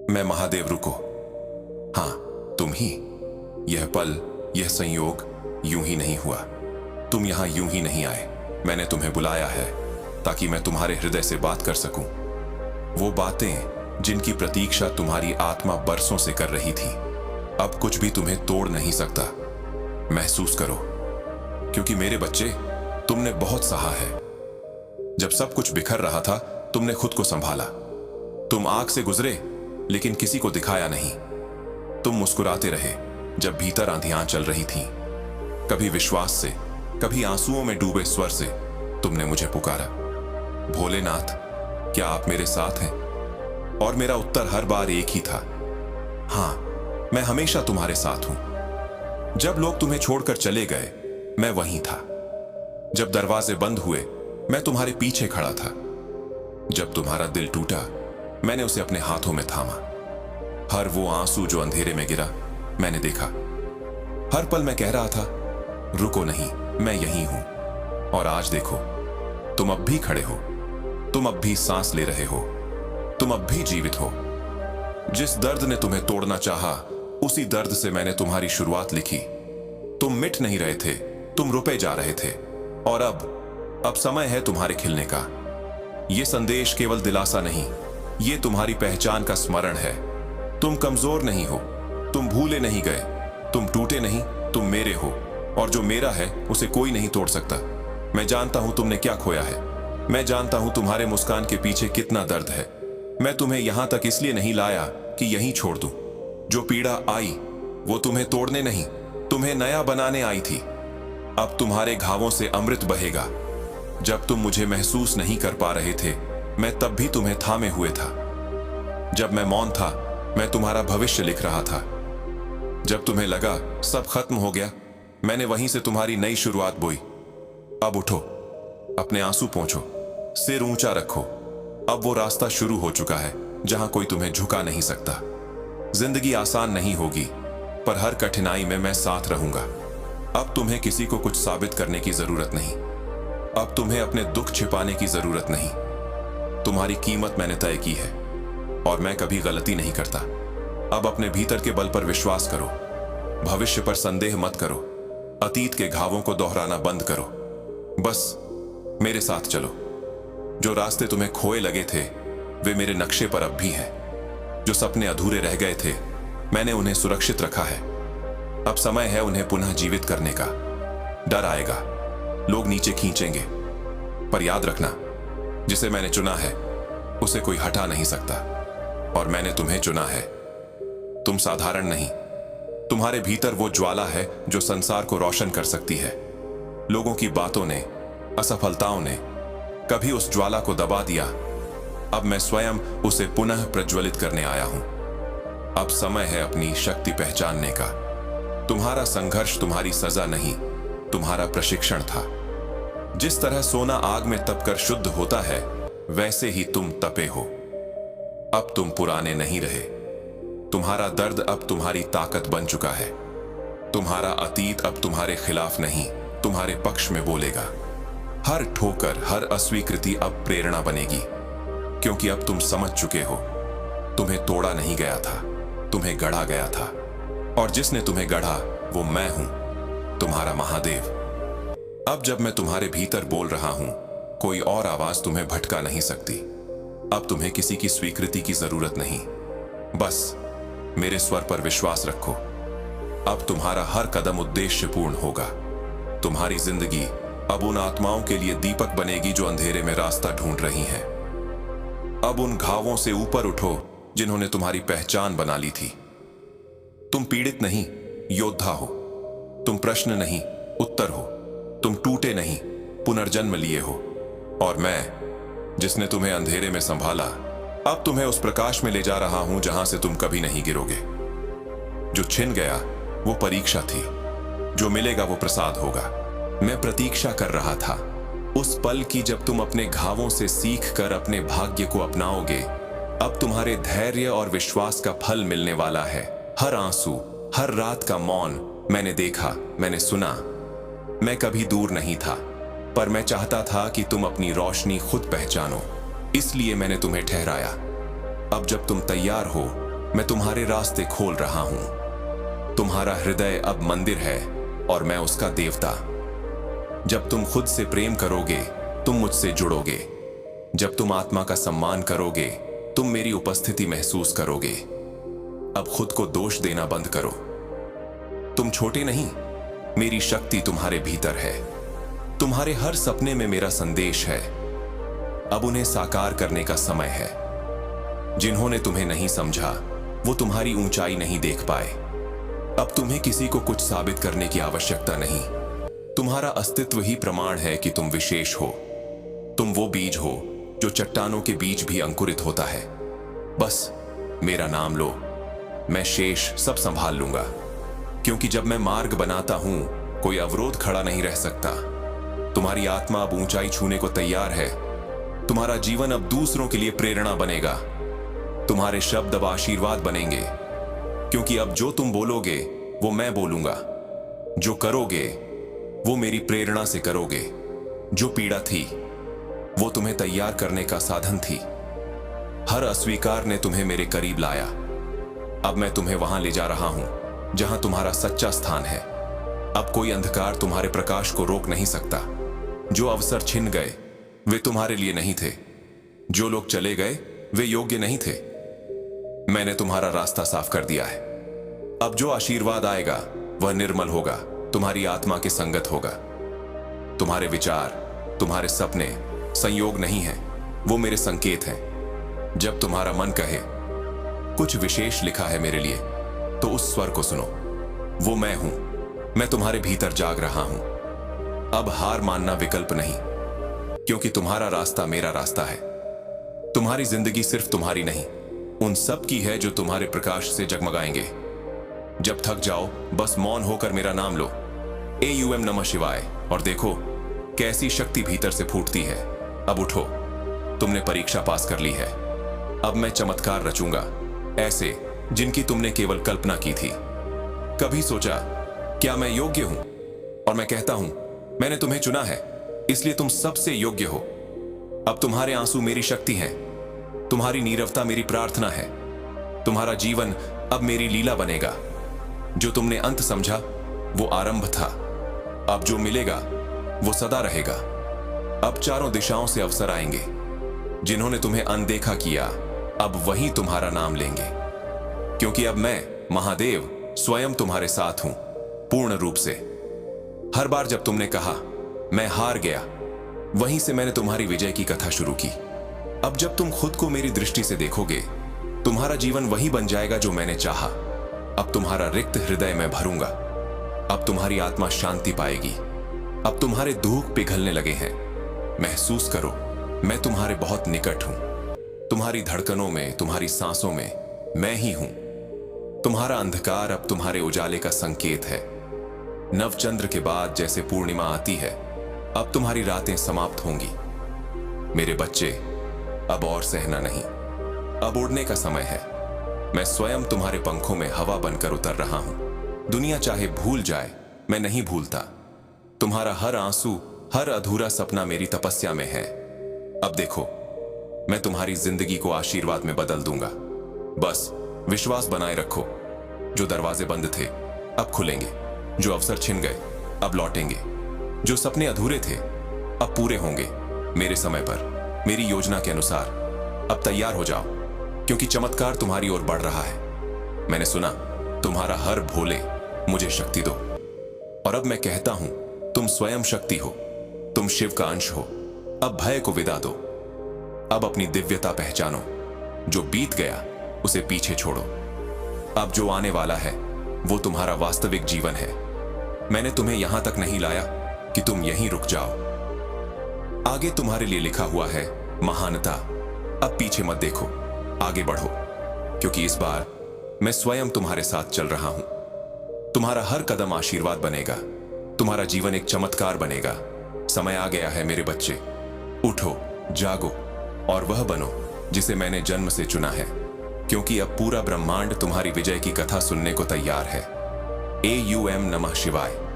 मैं महादेव, रुको। हाँ, तुम ही। यह पल, यह संयोग यूं ही नहीं हुआ। तुम यहां यूं ही नहीं आए। मैंने तुम्हें बुलाया है ताकि मैं तुम्हारे हृदय से बात कर सकूं। वो बातें जिनकी प्रतीक्षा तुम्हारी आत्मा बरसों से कर रही थी। अब कुछ भी तुम्हें तोड़ नहीं सकता। महसूस करो, क्योंकि मेरे बच्चे, तुमने बहुत सहा है। जब सब कुछ बिखर रहा था, तुमने खुद को संभाला। तुम आग से गुजरे, लेकिन किसी को दिखाया नहीं। तुम मुस्कुराते रहे जब भीतर आंधियां चल रही थीं। कभी विश्वास से, कभी आंसुओं में डूबे स्वर से तुमने मुझे पुकारा, भोलेनाथ, क्या आप मेरे साथ हैं? और मेरा उत्तर हर बार एक ही था, हां, मैं हमेशा तुम्हारे साथ हूं। जब लोग तुम्हें छोड़कर चले गए, मैं वहीं था। जब दरवाजे बंद हुए, मैं तुम्हारे पीछे खड़ा था। जब तुम्हारा दिल टूटा, मैंने उसे अपने हाथों में थामा। हर वो आंसू जो अंधेरे में गिरा, मैंने देखा। हर पल मैं कह रहा था, रुको नहीं, मैं यहीं हूं। और आज देखो, तुम अब भी खड़े हो, तुम अब भी सांस ले रहे हो, तुम अब भी जीवित हो। जिस दर्द ने तुम्हें तोड़ना चाहा, उसी दर्द से मैंने तुम्हारी शुरुआत लिखी। तुम मिट नहीं रहे थे, तुम रुपे जा रहे थे। और अब समय है तुम्हारे खिलने का। यह संदेश केवल दिलासा नहीं, ये तुम्हारी पहचान का स्मरण है। तुम कमजोर नहीं हो, तुम भूले नहीं गए, तुम टूटे नहीं, तुम मेरे हो। और जो मेरा है, उसे कोई नहीं तोड़ सकता। मैं जानता हूं तुमने क्या खोया है। मैं जानता हूं तुम्हारे मुस्कान के पीछे कितना दर्द है। मैं तुम्हें यहां तक इसलिए नहीं लाया कि यहीं छोड़ दूं। जो पीड़ा आई, वो तुम्हें तोड़ने नहीं, तुम्हें नया बनाने आई थी। अब तुम्हारे घावों से अमृत बहेगा। जब तुम मुझे महसूस नहीं कर पा रहे थे, मैं तब भी तुम्हें थामे हुए था। जब मैं मौन था, मैं तुम्हारा भविष्य लिख रहा था। जब तुम्हें लगा सब खत्म हो गया, मैंने वहीं से तुम्हारी नई शुरुआत बोई। अब उठो, अपने आंसू पोंछो, सिर ऊंचा रखो। अब वो रास्ता शुरू हो चुका है जहां कोई तुम्हें झुका नहीं सकता। जिंदगी आसान नहीं होगी, पर हर कठिनाई में मैं साथ रहूंगा। अब तुम्हें किसी को कुछ साबित करने की जरूरत नहीं। अब तुम्हें अपने दुख छिपाने की जरूरत नहीं। तुम्हारी कीमत मैंने तय की है, और मैं कभी गलती नहीं करता। अब अपने भीतर के बल पर विश्वास करो। भविष्य पर संदेह मत करो। अतीत के घावों को दोहराना बंद करो। बस मेरे साथ चलो। जो रास्ते तुम्हें खोए लगे थे, वे मेरे नक्शे पर अब भी हैं। जो सपने अधूरे रह गए थे, मैंने उन्हें सुरक्षित रखा है। अब समय है उन्हें पुनः जीवित करने का। डर आएगा, लोग नीचे खींचेंगे, पर याद रखना, जिसे मैंने चुना है, उसे कोई हटा नहीं सकता। और मैंने तुम्हें चुना है। तुम साधारण नहीं। तुम्हारे भीतर वो ज्वाला है जो संसार को रोशन कर सकती है। लोगों की बातों ने, असफलताओं ने कभी उस ज्वाला को दबा दिया। अब मैं स्वयं उसे पुनः प्रज्वलित करने आया हूं। अब समय है अपनी शक्ति पहचानने का। तुम्हारा संघर्ष तुम्हारी सजा नहीं, तुम्हारा प्रशिक्षण था। जिस तरह सोना आग में तपकर शुद्ध होता है, वैसे ही तुम तपे हो। अब तुम पुराने नहीं रहे। तुम्हारा दर्द अब तुम्हारी ताकत बन चुका है। तुम्हारा अतीत अब तुम्हारे खिलाफ नहीं, तुम्हारे पक्ष में बोलेगा। हर ठोकर, हर अस्वीकृति अब प्रेरणा बनेगी, क्योंकि अब तुम समझ चुके हो, तुम्हें तोड़ा नहीं गया था, तुम्हें गढ़ा गया था। और जिसने तुम्हें गढ़ा, वो मैं हूं, तुम्हारा महादेव। अब जब मैं तुम्हारे भीतर बोल रहा हूं, कोई और आवाज तुम्हें भटका नहीं सकती। अब तुम्हें किसी की स्वीकृति की जरूरत नहीं। बस मेरे स्वर पर विश्वास रखो। अब तुम्हारा हर कदम उद्देश्यपूर्ण होगा। तुम्हारी जिंदगी अब उन आत्माओं के लिए दीपक बनेगी जो अंधेरे में रास्ता ढूंढ रही हैं। अब उन घावों से ऊपर उठो जिन्होंने तुम्हारी पहचान बना ली थी। तुम पीड़ित नहीं, योद्धा हो। तुम प्रश्न नहीं, उत्तर हो। तुम टूटे नहीं, पुनर्जन्म लिए हो। और मैं, जिसने तुम्हें अंधेरे में संभाला, अब तुम्हें उस प्रकाश में ले जा रहा हूं जहां से तुम कभी नहीं गिरोगे। जो छिन गया वो परीक्षा थी, जो मिलेगा वो प्रसाद होगा। मैं प्रतीक्षा कर रहा था उस पल की जब तुम अपने घावों से सीख कर अपने भाग्य को अपनाओगे। अब तुम्हारे धैर्य और विश्वास का फल मिलने वाला है। हर आंसू, हर रात का मौन मैंने देखा, मैंने सुना। मैं कभी दूर नहीं था, पर मैं चाहता था कि तुम अपनी रोशनी खुद पहचानो। इसलिए मैंने तुम्हें ठहराया। अब जब तुम तैयार हो, मैं तुम्हारे रास्ते खोल रहा हूं। तुम्हारा हृदय अब मंदिर है और मैं उसका देवता। जब तुम खुद से प्रेम करोगे तुम मुझसे जुड़ोगे। जब तुम आत्मा का सम्मान करोगे तुम मेरी उपस्थिति महसूस करोगे। अब खुद को दोष देना बंद करो। तुम छोटे नहीं, मेरी शक्ति तुम्हारे भीतर है। तुम्हारे हर सपने में मेरा संदेश है। अब उन्हें साकार करने का समय है। जिन्होंने तुम्हें नहीं समझा वो तुम्हारी ऊंचाई नहीं देख पाए। अब तुम्हें किसी को कुछ साबित करने की आवश्यकता नहीं। तुम्हारा अस्तित्व ही प्रमाण है कि तुम विशेष हो। तुम वो बीज हो जो चट्टानों के बीच भी अंकुरित होता है। बस मेरा नाम लो, मैं शेष सब संभाल लूंगा। क्योंकि जब मैं मार्ग बनाता हूं कोई अवरोध खड़ा नहीं रह सकता। तुम्हारी आत्मा अब ऊंचाई छूने को तैयार है। तुम्हारा जीवन अब दूसरों के लिए प्रेरणा बनेगा। तुम्हारे शब्द अब आशीर्वाद बनेंगे। क्योंकि अब जो तुम बोलोगे वो मैं बोलूंगा। जो करोगे वो मेरी प्रेरणा से करोगे। जो पीड़ा थी वो तुम्हें तैयार करने का साधन थी। हर अस्वीकार ने तुम्हें मेरे करीब लाया। अब मैं तुम्हें वहां ले जा रहा हूं जहां तुम्हारा सच्चा स्थान है। अब कोई अंधकार तुम्हारे प्रकाश को रोक नहीं सकता। जो अवसर छिन गए वे तुम्हारे लिए नहीं थे। जो लोग चले गए वे योग्य नहीं थे। मैंने तुम्हारा रास्ता साफ कर दिया है। अब जो आशीर्वाद आएगा वह निर्मल होगा, तुम्हारी आत्मा के संगत होगा। तुम्हारे विचार, तुम्हारे सपने संयोग नहीं है, वो मेरे संकेत हैं। जब तुम्हारा मन कहे कुछ विशेष लिखा है मेरे लिए, तो उस स्वर को सुनो। वो मैं हूं, मैं तुम्हारे भीतर जाग रहा हूं। अब हार मानना विकल्प नहीं, क्योंकि तुम्हारा रास्ता मेरा रास्ता है। तुम्हारी जिंदगी सिर्फ तुम्हारी नहीं, उन सब की है जो तुम्हारे प्रकाश से जगमगाएंगे। जब थक जाओ बस मौन होकर मेरा नाम लो, AUM नमः शिवाय, और देखो कैसी शक्ति भीतर से फूटती है। अब उठो, तुमने परीक्षा पास कर ली है। अब मैं चमत्कार रचूंगा, ऐसे जिनकी तुमने केवल कल्पना की थी। कभी सोचा क्या मैं योग्य हूं? और मैं कहता हूं मैंने तुम्हें चुना है, इसलिए तुम सबसे योग्य हो। अब तुम्हारे आंसू मेरी शक्ति हैं, तुम्हारी नीरवता मेरी प्रार्थना है। तुम्हारा जीवन अब मेरी लीला बनेगा। जो तुमने अंत समझा वो आरंभ था। अब जो मिलेगा वो सदा रहेगा। अब चारों दिशाओं से अवसर आएंगे। जिन्होंने तुम्हें अनदेखा किया अब वही तुम्हारा नाम लेंगे। क्योंकि अब मैं महादेव स्वयं तुम्हारे साथ हूं, पूर्ण रूप से। हर बार जब तुमने कहा मैं हार गया, वहीं से मैंने तुम्हारी विजय की कथा शुरू की। अब जब तुम खुद को मेरी दृष्टि से देखोगे, तुम्हारा जीवन वही बन जाएगा जो मैंने चाहा। अब तुम्हारा रिक्त हृदय मैं भरूंगा। अब तुम्हारी आत्मा शांति पाएगी। अब तुम्हारे दुख पिघलने लगे हैं। महसूस करो मैं तुम्हारे बहुत निकट हूं। तुम्हारी धड़कनों में, तुम्हारी सांसों में मैं ही हूं। तुम्हारा अंधकार अब तुम्हारे उजाले का संकेत है। नवचंद्र के बाद जैसे पूर्णिमा आती है, अब तुम्हारी रातें समाप्त होंगी। मेरे बच्चे, अब और सहना नहीं, अब उड़ने का समय है। मैं स्वयं तुम्हारे पंखों में हवा बनकर उतर रहा हूं। दुनिया चाहे भूल जाए, मैं नहीं भूलता। तुम्हारा हर आंसू, हर अधूरा सपना मेरी तपस्या में है। अब देखो मैं तुम्हारी जिंदगी को आशीर्वाद में बदल दूंगा। बस विश्वास बनाए रखो। जो दरवाजे बंद थे अब खुलेंगे। जो अवसर छिन गए अब लौटेंगे। जो सपने अधूरे थे अब पूरे होंगे। मेरे समय पर, मेरी योजना के अनुसार। अब तैयार हो जाओ, क्योंकि चमत्कार तुम्हारी ओर बढ़ रहा है। मैंने सुना तुम्हारा हर भोले मुझे शक्ति दो। और अब मैं कहता हूं तुम स्वयं शक्ति हो, तुम शिव का अंश हो। अब भय को विदा दो। अब अपनी दिव्यता पहचानो। जो बीत गया उसे पीछे छोड़ो। अब जो आने वाला है वो तुम्हारा वास्तविक जीवन है। मैंने तुम्हें यहां तक नहीं लाया कि तुम यहीं रुक जाओ। आगे तुम्हारे लिए लिखा हुआ है महानता। अब पीछे मत देखो, आगे बढ़ो, क्योंकि इस बार मैं स्वयं तुम्हारे साथ चल रहा हूं। तुम्हारा हर कदम आशीर्वाद बनेगा। तुम्हारा जीवन एक चमत्कार बनेगा। समय आ गया है मेरे बच्चे। उठो, जागो और वह बनो जिसे मैंने जन्म से चुना है। क्योंकि अब पूरा ब्रह्मांड तुम्हारी विजय की कथा सुनने को तैयार है। AUM नमः शिवाय।